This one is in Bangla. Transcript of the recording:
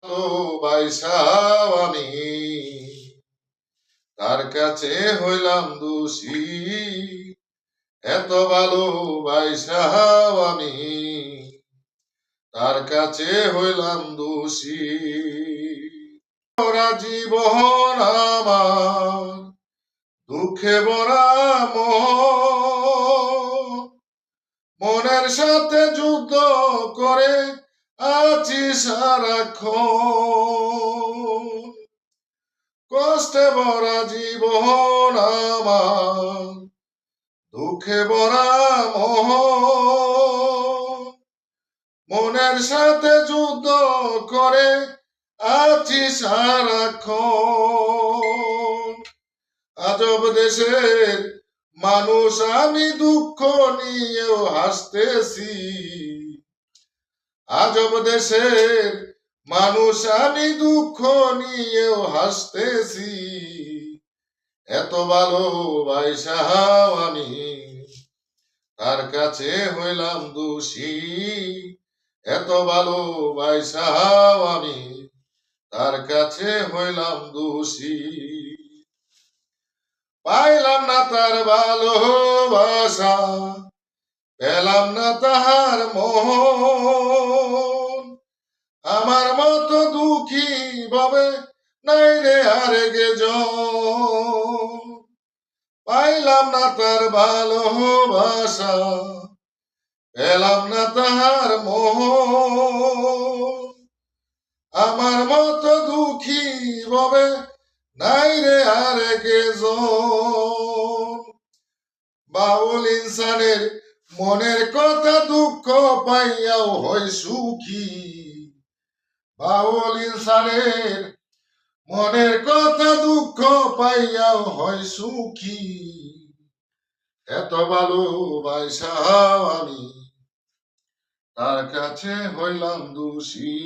ভালোবাসাও আমি তার কাছে হইলাম দোষী, এত ভালোবাসাও আমি তার কাছে হইলাম দোষী। ওরা জীবন আমার দুঃখে ভরা মনের সাথে যুদ্ধ করে আছি সারাক্ষণ, কষ্টে ভরা জীবন আমার দুঃখে ভরা মনের সাথে যুদ্ধ করে আছি সারাক্ষণ। আজব দেশের মানুষ আমি দুঃখ নিয়েও হাসতেছি, আজব দেশের মানুষ আমি দুঃখ নিয়েও হাসতেছি, এত ভালোবাসাও আমি তার কাছে হইলাম দোষী, এত ভালোবাসাও আমি তার কাছে হইলাম দোষী। পাইলাম না তার ভালোবাসা, পেলাম না তাহার মোহন, আমার মতো দুঃখী ভাবে নাই রে আর জন। পাইলাম না তার ভালোবাসা, পেলাম না তাহার মোহন, আমার মতো দুঃখী ভাবে নাই রে আর জন। বাউল ইনসানের মনের কথা দুঃখ পাইয়াও হয় সুখী, বাউল ইনসানের মনের কথা দুঃখ পাইয়াও হয় সুখী, এত ভালোবাসাও আমি তার কাছে হইলাম দোষী।